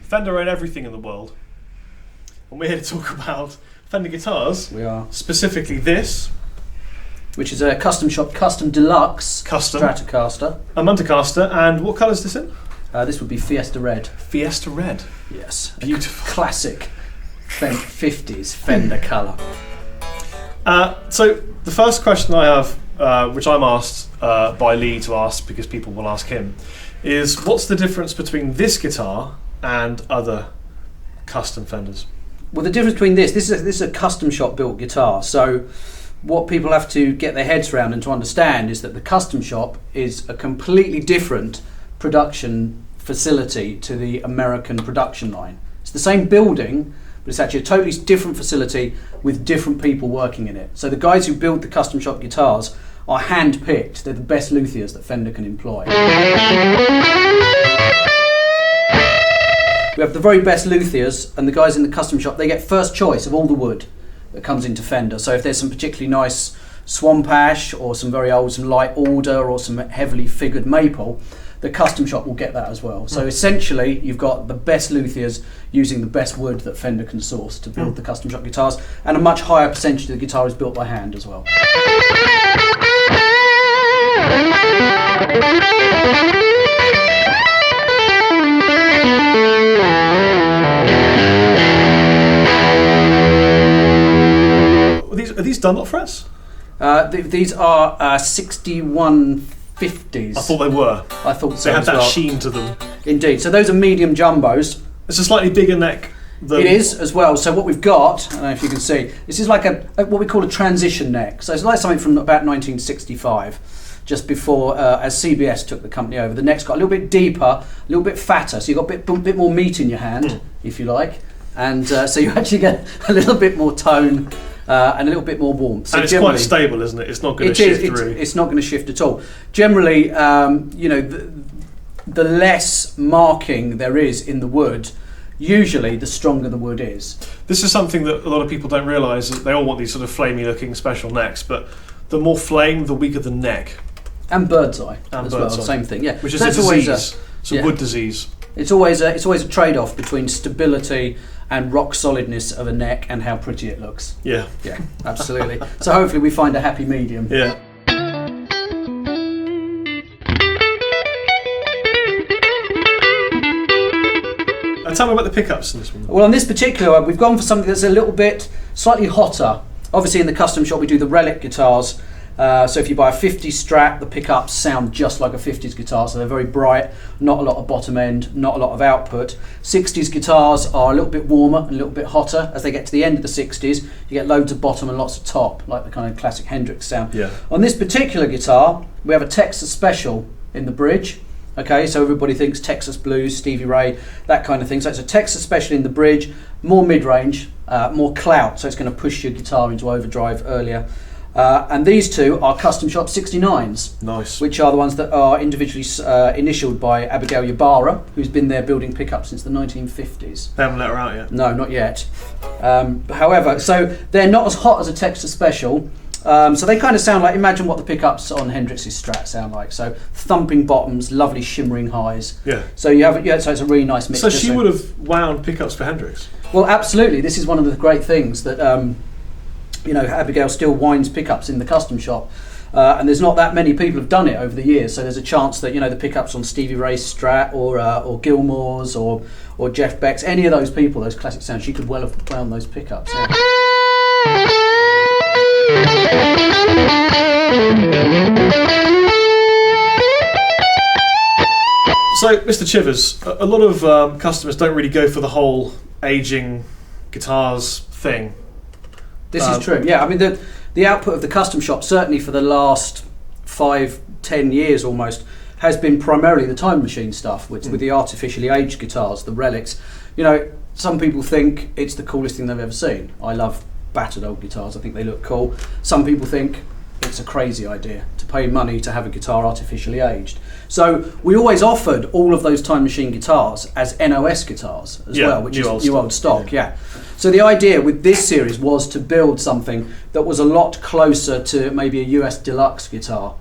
Fender own everything in the world, and we're here to talk about Fender guitars. We are. Specifically this, which is a custom shop, custom deluxe Stratocaster. A Muntercaster, and what colour is this in? This would be Fiesta Red. Fiesta Red. Yes. Beautiful. Classic 50s Fender colour. So the first question I have, which I'm asked by Lee to ask because people will ask him, is what's the difference between this guitar and other custom Fenders? Well, the difference between this is a custom shop built guitar. So what people have to get their heads around and to understand is that the custom shop is a completely different production facility to the American production line. It's the same building, but it's actually a totally different facility with different people working in it. So the guys who build the custom shop guitars are hand-picked. They're the best luthiers that Fender can employ. We have the very best luthiers, and the guys in the custom shop, they get first choice of all the wood that comes into Fender. So if there's some particularly nice swamp ash or some very old, some light alder or some heavily figured maple, the custom shop will get that as well. So essentially, you've got the best luthiers using the best wood that Fender can source to build the custom shop guitars, and a much higher percentage of the guitar is built by hand as well. Are these Dunlop frets? These are 6150s. I thought they were. I thought so. They had as that well. sheen to them. Indeed. So those are medium jumbos. It's a slightly bigger neck. It is as well. So what we've got, I don't know if you can see, this is like what we call a transition neck. So it's like something from about 1965, just before as CBS took the company over. The neck's got a little bit deeper, a little bit fatter, so you've got a bit more meat in your hand, if you like, and so you actually get a little bit more tone. And a little bit more warmth. So and it's quite stable, isn't it? It's not going to shift through. It's not going to shift at all. Generally, the less marking there is in the wood, usually the stronger the wood is. This is something that a lot of people don't realise. They all want these sort of flamey looking special necks, but the more flame, the weaker the neck. And bird's eye as well, same thing, yeah. Which is a disease. It's a wood disease. It's always a trade-off between stability and rock solidness of a neck and how pretty it looks. Yeah. Yeah, absolutely. So hopefully we find a happy medium. Yeah. Tell me about the pickups in this one. Well, on this particular one, we've gone for something that's a little bit slightly hotter. Obviously in the custom shop we do the relic guitars. So if you buy a 50s Strat, the pickups sound just like a 50s guitar, so they're very bright, not a lot of bottom end, not a lot of output. 60s guitars are a little bit warmer and a little bit hotter. As they get to the end of the 60s, you get loads of bottom and lots of top, like the kind of classic Hendrix sound. Yeah. On this particular guitar, we have a Texas Special in the bridge. Okay, so everybody thinks Texas Blues, Stevie Ray, that kind of thing. So it's a Texas Special in the bridge, more mid-range, more clout, so it's going to push your guitar into overdrive earlier. And these two are custom shop 69s. Nice. Which are the ones that are individually initialed by Abigail Ybarra, who's been there building pickups since the 1950s. They haven't let her out yet? No, not yet. However, so they're not as hot as a Texas Special. So they kind of sound like, imagine what the pickups on Hendrix's Strat sound like. So thumping bottoms, lovely shimmering highs. Yeah. So so it's a really nice mixture. So she would have wound pickups for Hendrix? Well, absolutely. This is one of the great things that Abigail still winds pickups in the custom shop, and there's not that many people have done it over the years. So there's a chance that the pickups on Stevie Ray's Strat or Gilmore's or Jeff Beck's, any of those people, those classic sounds, she could well have wound those pickups. Yeah. So, Mr. Chivers, a lot of customers don't really go for the whole aging guitars thing. This is true. Yeah, I mean the output of the custom shop, certainly for the last 5-10 years almost, has been primarily the time machine stuff, with the artificially aged guitars, the relics. Some people think it's the coolest thing they've ever seen. I love battered old guitars. I think they look cool. Some people think it's a crazy idea to pay money to have a guitar artificially aged. So we always offered all of those time machine guitars as NOS guitars as well, which is new old stock. Yeah. So the idea with this series was to build something that was a lot closer to maybe a US Deluxe guitar.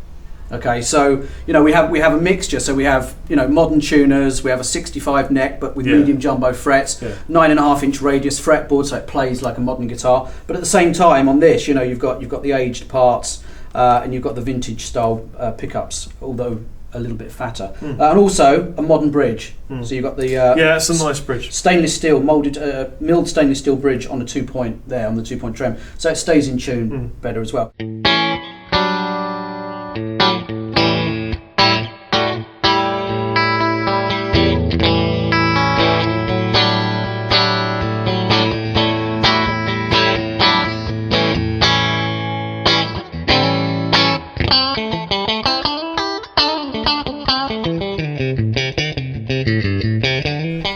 Okay, so we have a mixture. So we have modern tuners. We have a 65 neck, but with medium jumbo frets, 9.5-inch radius fretboard, so it plays like a modern guitar. But at the same time, on this, you've got the aged parts, and you've got the vintage style pickups, although a little bit fatter, and also a modern bridge. So you've got the it's a nice bridge, stainless steel molded, milled stainless steel bridge on the 2-point there, on the 2-point trem, so it stays in tune better as well.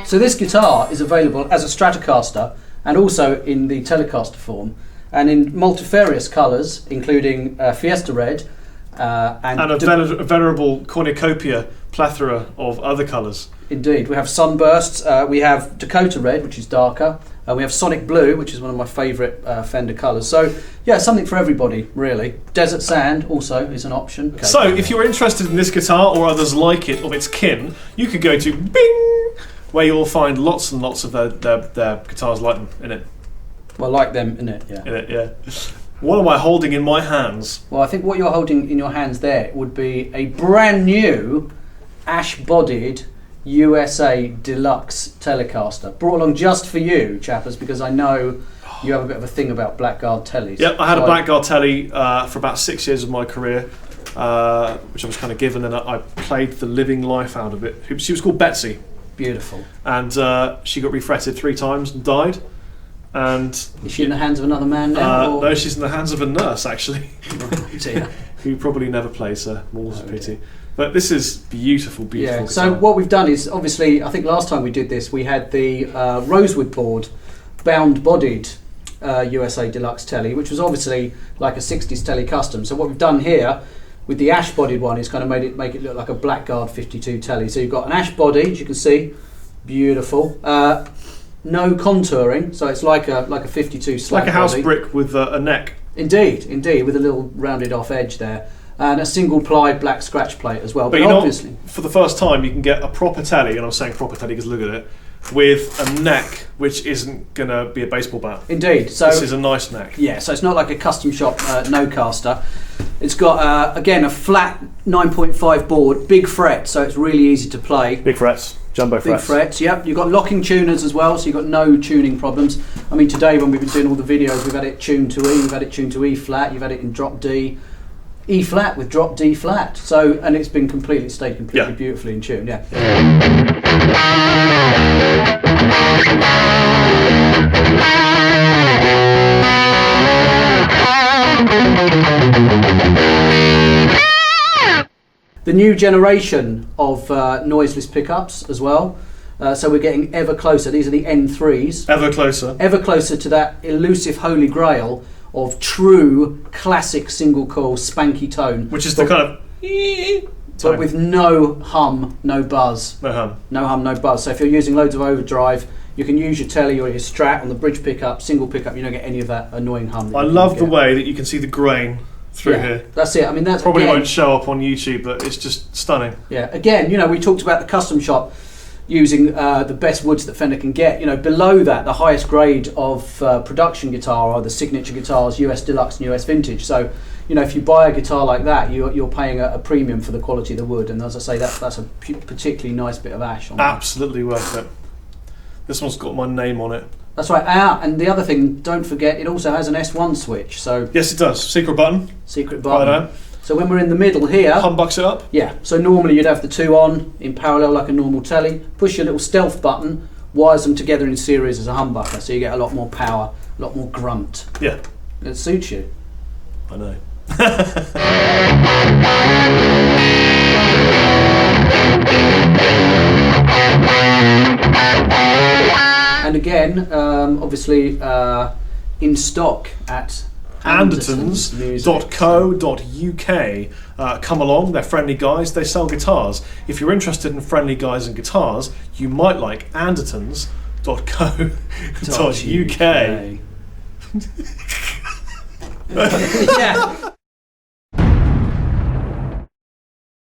So this guitar is available as a Stratocaster and also in the Telecaster form, and in multifarious colours, including Fiesta red and a venerable cornucopia plethora of other colours. Indeed, we have sunbursts, we have Dakota red, which is darker, we have Sonic blue, which is one of my favourite Fender colours. So yeah, something for everybody, really. Desert sand also is an option. Okay. So if you're interested in this guitar or others like it of its kin, you could go to Bing, where you'll find lots and lots of their guitars like them in it. Well, like them in it, yeah. In it, yeah. What am I holding in my hands? Well, I think what you're holding in your hands there would be a brand new ash-bodied USA Deluxe Telecaster, brought along just for you, Chappers, because I know you have a bit of a thing about blackguard tellies. Yep, I had a blackguard telly for about 6 years of my career, which I was kind of given, and I played the living life out of it. She was called Betsy. Beautiful. And she got refretted 3 times and died. And is she in the hands of another man now? No, she's in the hands of a nurse, actually. Dear. Who probably never plays her. More's a pity. But this is beautiful, beautiful. Yeah. So what we've done is, obviously, I think last time we did this, we had the Rosewood board, bound-bodied USA Deluxe Tele, which was obviously like a 60s Tele custom. So what we've done here with the ash-bodied one is kind of make it look like a Blackguard 52 Tele. So you've got an ash body, as you can see, beautiful. No contouring, so it's like a 52 slab like a house body. brick with a neck. Indeed, with a little rounded off edge there. And a single ply black scratch plate as well. But obviously, for the first time, you can get a proper telly, and I'm saying proper telly because look at it, with a neck which isn't going to be a baseball bat. Indeed. So this is a nice neck. Yeah, so it's not like a custom shop no-caster. It's got, again, a flat 9.5 board, big fret, so it's really easy to play. Big frets, jumbo frets. Big frets, yep. You've got locking tuners as well, so you've got no tuning problems. I mean, today when we've been doing all the videos, we've had it tuned to E, we've had it tuned to E flat, you've had it in drop D, E flat with drop D flat. So, and it's been stayed completely beautifully in tune, yeah. The new generation of noiseless pickups as well. So we're getting ever closer. These are the N3s. Ever closer. Ever closer to that elusive holy grail of true classic single coil spanky tone. Which is the kind of... But with no hum, no buzz. No hum. No hum, no buzz. So if you're using loads of overdrive, you can use your Tele or your Strat on the bridge pickup, single pickup, you don't get any of that annoying hum. I love the way that you can see the grain through here. That's it. I mean, that's probably again, won't show up on YouTube, but it's just stunning. Yeah. Again, we talked about the custom shop using the best woods that Fender can get. Below that, the highest grade of production guitar are the signature guitars, US Deluxe and US Vintage. So, if you buy a guitar like that, you're paying a premium for the quality of the wood. And as I say, that's a particularly nice bit of ash on it. Absolutely worth it. This one's got my name on it. That's right. And the other thing, don't forget, it also has an S1 switch. So yes, it does. Secret button. Secret button. So when we're in the middle here, humbucks it up. Yeah. So normally you'd have the two on in parallel like a normal Tele. Push your little stealth button, wires them together in series as a humbucker, so you get a lot more power, a lot more grunt. Yeah. It suits you. I know. And again, obviously in stock at Andertons.co.uk. Come along, they're friendly guys, they sell guitars. If you're interested in friendly guys and guitars, you might like Andertons.co.uk. Yeah.